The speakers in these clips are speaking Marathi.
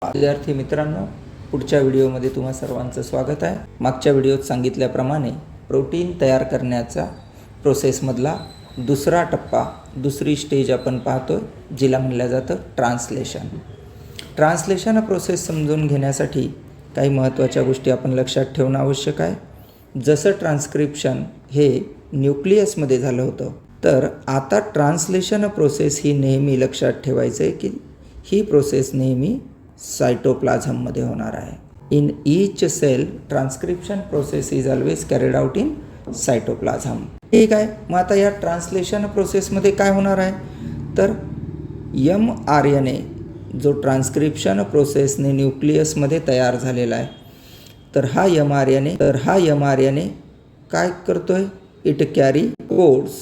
विद्यार्थी मित्रांनो, पुढच्या व्हिडिओमध्ये तुम्हा सर्वांचं स्वागत आहे. मागच्या व्हिडिओत सांगितल्याप्रमाणे प्रोटीन तयार करण्याचा प्रोसेसमधला दुसरा टप्पा, दुसरी स्टेज आपण पाहतोय, जिला म्हणलं जातं ट्रान्सलेशन. ट्रान्सलेशन प्रोसेस समजून घेण्यासाठी काही महत्त्वाच्या गोष्टी आपण लक्षात ठेवणं आवश्यक आहे. जसं ट्रान्स्क्रिप्शन हे न्यूक्लियसमध्ये झालं होतं, तर आता ट्रान्सलेशन प्रोसेस ही नेहमी लक्षात ठेवायचं आहे की ही प्रोसेस नेहमी सायटोप्लाझममध्ये होणार आहे. In each cell transcription process is always carried out in cytoplasm. ठीक आहे. मग आता या ट्रान्सलेशन प्रोसेसमध्ये काय होणार आहे, तर mRNA जो ट्रान्स्क्रिप्शन प्रोसेसने न्यूक्लियसमध्ये तयार झालेला आहे, तर हा mRNA काय करतोय, it carry codes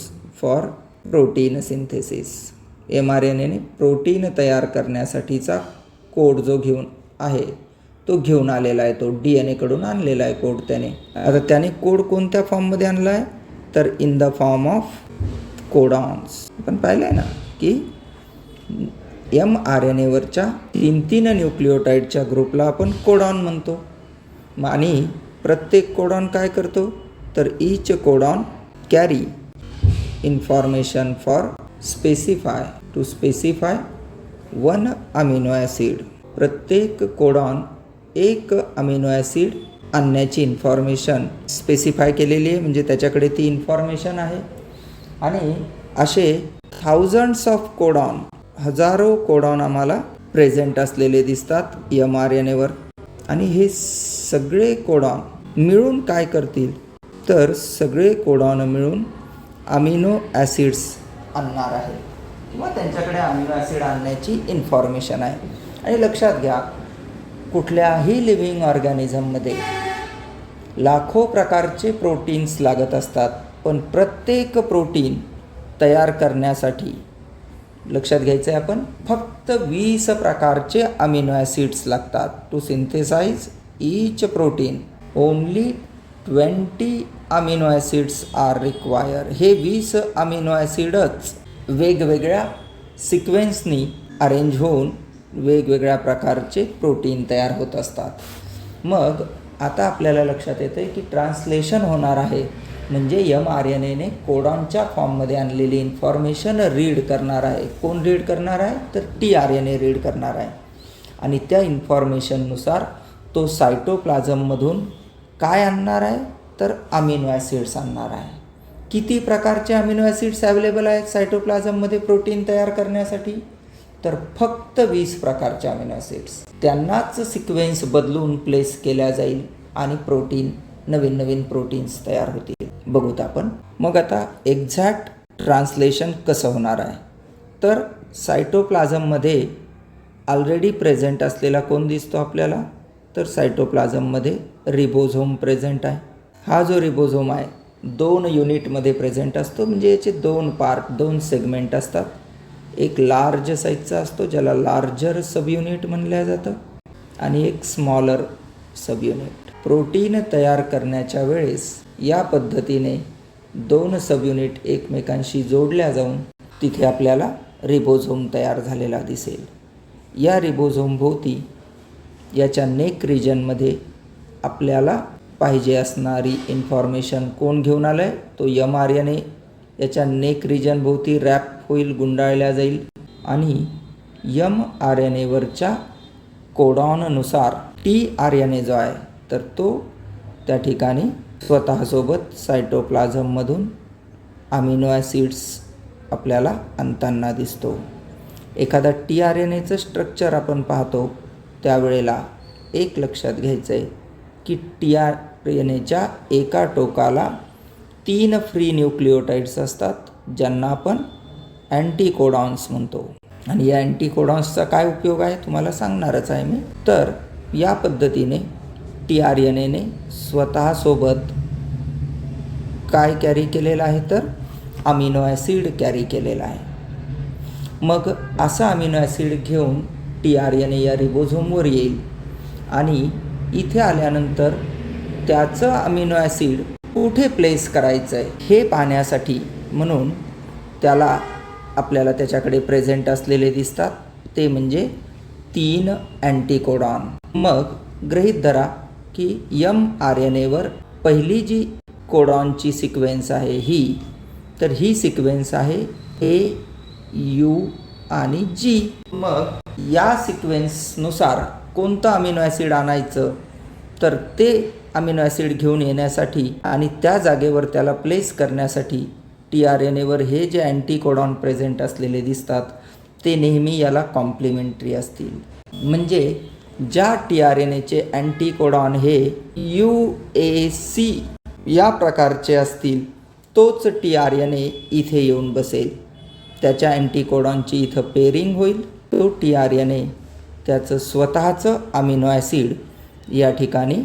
for protein synthesis. mRNAने प्रोटीन तयार करण्यासाठीचा कोड जो घेऊन आहे तो घेऊन आलेला आहे, तो DNA कडून आणलेला आहे कोड त्याने. आता त्याने कोड कोणत्या फॉर्ममध्ये आणला आहे, तर in the form of codons. आपण पाहिलं आहे ना की mRNAवरच्या तीन न्यूक्लिओटाईडच्या ग्रुपला आपण कोडॉन म्हणतो. आणि प्रत्येक कोडॉन काय करतो, तर each codon carry information for to specify one amino acid. प्रत्येक कोडॉन एक अमिनो ॲसिड आणण्याची इन्फॉर्मेशन स्पेसिफाय केलेली आहे, म्हणजे त्याच्याकडे ती इन्फॉर्मेशन आहे. आणि असे थाउजंड्स ऑफ कोडॉन, हजारो कोडॉन आम्हाला प्रेझेंट असलेले दिसतात mRNAवर. आणि हे सगळे कोडॉन मिळून काय करतील, तर सगळे कोडॉन मिळून अमिनो ॲसिड्स आणणार आहे, किंवा त्यांच्याकडे अमिनो ॲसिड आणण्याची इन्फॉर्मेशन आहे. आणि लक्षात घ्या, कुठल्याही लिव्हिंग ऑर्गॅनिझममध्ये लाखो प्रकारचे प्रोटीन्स लागत असतात, पण प्रत्येक प्रोटीन तयार करण्यासाठी लक्षात घ्यायचं आहे आपण, फक्त 20 प्रकारचे अमिनो ॲसिड्स लागतात. To synthesise each protein only 20 amino acids are require. हे 20 अमिनो ॲसिडच वेगवेगळ्या सिक्वेन्सनी अरेंज होऊन वेगवेगळ्या प्रकारचे प्रोटीन तयार होत असतात. मग आता आपल्याला लक्षात येतं आहे की ट्रान्सलेशन होणार आहे, म्हणजे mRNAने कोडॉनच्या फॉर्ममध्ये आणलेली इन्फॉर्मेशन रीड करणार आहे. कोण रीड करणार आहे, तर tRNA रीड करणार आहे. आणि त्या इन्फॉर्मेशननुसार तो सायटोप्लाझममधून काय आणणार आहे, तर अमिनो ॲसिड्स आणणार आहे. किती प्रकारचे अमिनो ॲसिड्स अवेलेबल आहेत सायटोप्लाझममध्ये प्रोटीन तयार करण्यासाठी, तर फक्त 20 प्रकारचे अमिनो ॲसिड्स. त्यांनाच सिक्वेन्स बदलून प्लेस केल्या जाईल आणि नवीन प्रोटीन्स तयार होतील. बघूत आपण. मग आता एक्झॅक्ट ट्रान्सलेशन कसं होणार आहे, तर सायटोप्लाझममध्ये ऑलरेडी प्रेझेंट असलेला कोण दिसतो आपल्याला, तर सायटोप्लाझममध्ये रिबोझोम प्रेझेंट आहे. हा जो रिबोझोम आहे 2 युनिटमध्ये प्रेझेंट असतो, म्हणजे याचे 2 पार्ट, 2 सेगमेंट असतात. एक लार्ज साईजचा असतो ज्याला लार्जर सब युनिट म्हणलं जातं, आणि एक स्मॉलर सब युनिट. प्रोटीन तयार करण्याच्या वेळेस या पद्धतीने 2 सब युनिट एकमेकांशी जोडल्या जाऊन तिथे आपल्याला रिबोझोम तयार झालेला दिसेल. या रिबोझोमभोवती याच्या नेक रिजनमध्ये आपल्याला पाहिजे असणारी इन्फॉर्मेशन कोण घेऊन आलं आहे, तो mRNA याच्या नेक रिजनभोवती रॅप होईल, गुंडाळल्या जाईल. आणि mRNAवरच्या कोडॉननुसार tRNA जो आहे, तर तो त्या ठिकाणी स्वतःसोबत सायटोप्लाझममधून अमिनो ॲसिड्स आपल्याला आणताना दिसतो. एखादा tRNAचं स्ट्रक्चर आपण पाहतो त्यावेळेला एक लक्षात घ्यायचं आहे की tRNAच्या एका टोकाला 3 फ्री न्यूक्लिओटाइड्स असतात, ज्यांना आपण अँटीकोडॉन्स म्हणतो. आणि या अँटीकोडॉन्सचा काय उपयोग आहे तुम्हाला सांगणारच आहे मी. तर या पद्धतीने tRNAने स्वतःसोबत काय कॅरी केलेलं आहे, तर अमिनो ॲसिड कॅरी केलेला आहे. मग असा अमिनो ॲसिड घेऊन tRNA या रिबोझोमवर येईल, आणि इथे आल्यानंतर त्याचं अमिनो ॲसिड कुठे प्लेस करायचं आहे हे पाहण्यासाठी म्हणून आपल्याला त्याच्याकडे प्रेझेंट असलेले दिसतात, ते म्हणजे 3 अँटीकोडॉन. मग गृहीत धरा की mRNAवर पहिली जी कोडॉनची सिक्वेन्स आहे ही, तर ही सिक्वेन्स आहे A, U आणि G. मग या सिक्वेन्सनुसार कोणतं अमिनो ॲसिड आणायचं, तर ते अमिनो ॲसिड घेऊन येण्यासाठी आणि त्या जागेवर त्याला प्लेस करण्यासाठी tRNAवर हे जे अँटीकोडॉन प्रेझेंट असलेले दिसतात ते नेहमी याला कॉम्प्लिमेंटरी असतील. म्हणजे ज्या tRNAचे अँटीकोडॉन हे UAC या प्रकारचे असतील तोच tRNA इथे येऊन बसेल. त्याच्या अँटीकोडॉनची इथं पेअरिंग होईल. तो tRNA त्याचं स्वतःचं अमिनो ॲसिड या ठिकाणी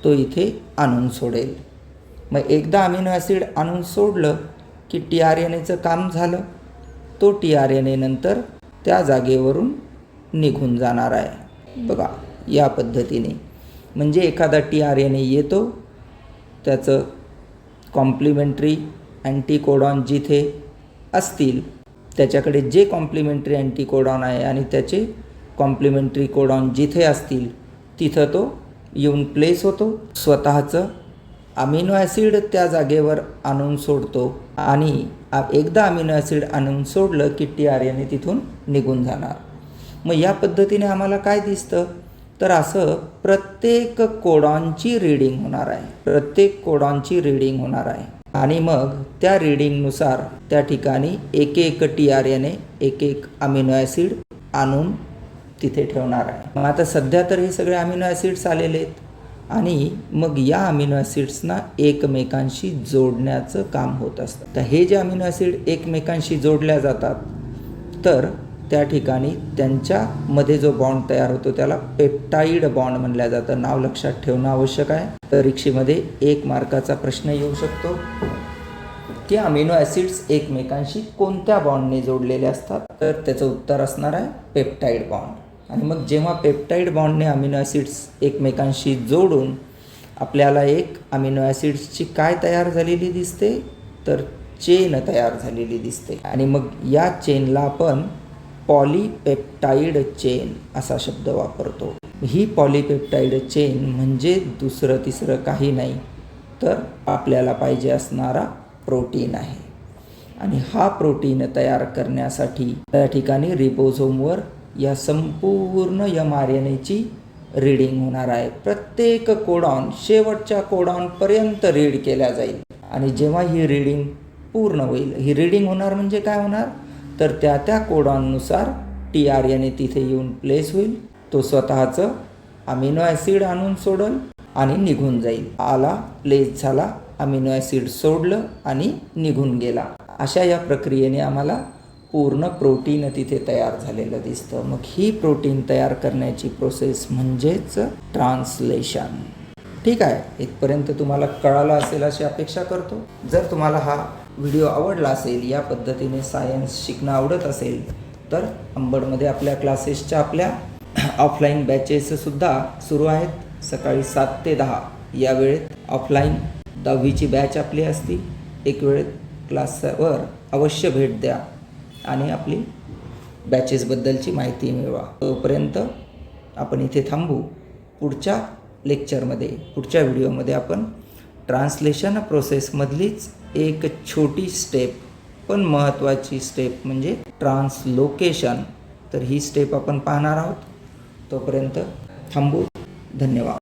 तो इथे आणून सोडेल. मग एकदा अमिनो ॲसिड आणून सोडलं की tRNAचं काम झालं. तो tRNA नंतर त्या जागेवरून निघून जाणार आहे. बघा या पद्धतीने. म्हणजे एखादा tRNA येतो, त्याचं कॉम्प्लिमेंटरी अँटीकोडॉन जिथे असतील त्याच्याकडे जे कॉम्प्लिमेंटरी अँटीकोडॉन आहे आणि त्याचे कॉम्प्लिमेंटरी कोडॉन जिथे असतील तिथं तो येऊन प्लेस होतो. स्वतःचं अमिनो ॲसिड त्या जागेवर आणून सोडतो आणि एकदा अमिनो ॲसिड आणून सोडलं की tRNA तिथून निघून जाणार. मग या पद्धतीने आम्हाला काय दिसतं, तर असं प्रत्येक कोडॉनची रीडिंग होणार आहे. प्रत्येक कोडॉनची रीडिंग होणार आहे आणि मग त्या रीडिंगनुसार त्या ठिकाणी एक एक tRNA एक एक अमिनो ॲसिड आणून तिथे ठेवणार आहे. मग आता सध्या तर हे सगळे अमिनो ॲसिड्स आलेले आहेत आणि मग या अमिनो ॲसिड्सना एकमेकांशी जोडण्याचं काम होत असतं. तर हे जे अमिनो ॲसिड एकमेकांशी जोडल्या जातात तर त्या ठिकाणी त्यांच्यामध्ये जो बॉन्ड तयार होतो त्याला पेप्टाईड बॉन्ड म्हणलं जातं. नाव लक्षात ठेवणं आवश्यक आहे. परीक्षेमध्ये 1 मार्काचा प्रश्न येऊ शकतो की अमिनो ॲसिड्स एकमेकांशी कोणत्या बॉन्डने जोडलेले असतात, तर त्याचं उत्तर असणार आहे पेप्टाईड बॉन्ड. आणि मग जेव्हा पेप्टाईड बॉन्डने अमिनो ॲसिड्स एकमेकांशी जोडून आपल्याला एक अमिनो ॲसिड्सची काय तयार झालेली दिसते, तर चेन तयार झालेली दिसते. आणि मग या चेनला आपण पॉलीपेप्टाईड चेन असा शब्द वापरतो. ही पॉलीपेप्टाईड चेन म्हणजे दुसरं तिसरं काही नाही तर आपल्याला पाहिजे असणारा प्रोटीन आहे. आणि हा प्रोटीन तयार करण्यासाठी त्या ठिकाणी रिबोझोमवर या संपूर्ण mRNAची रीडिंग होणार आहे. प्रत्येक कोडॉन शेवटच्या कोडॉनपर्यंत रीड केल्या जाईल. आणि जेव्हा ही रीडिंग पूर्ण होईल, ही रीडिंग होणार म्हणजे काय होणार, तर त्या कोडॉननुसार tRNA तिथे येऊन प्लेस होईल. तो स्वतःचं अमिनो ॲसिड आणून सोडल आणि निघून जाईल. आला, प्लेस झाला, अमिनो ॲसिड सोडलं आणि निघून गेला. अशा या प्रक्रियेने आम्हाला पूर्ण प्रोटीन तिथे तयार झालेलं दिसतं. मग ही प्रोटीन तयार करण्याची प्रोसेस म्हणजेच ट्रान्सलेशन. ठीक आहे, इथपर्यंत तुम्हाला कळालं असेल अशी अपेक्षा करतो. जर तुम्हाला हा व्हिडिओ आवडला असेल, या पद्धतीने सायन्स शिकणं आवडत असेल, तर अंबडमध्ये आपल्या क्लासेसच्या आपल्या ऑफलाईन बॅचेससुद्धा सुरू आहेत. सकाळी 7 ते 10 या वेळेत ऑफलाईन 10वीची बॅच आपली असती. एक वेळेत क्लासवर अवश्य भेट द्या आणि आपली बॅचेसबद्दलची माहिती मिळवा. तोपर्यंत आपण इथे थांबू. पुढच्या लेक्चरमध्ये, पुढच्या व्हिडिओमध्ये आपण ट्रान्सलेशन प्रोसेसमधलीच एक छोटी स्टेप पण महत्त्वाची स्टेप म्हणजे ट्रान्सलोकेशन, तर ही स्टेप आपण पाहणार आहोत. तोपर्यंत थांबू. धन्यवाद.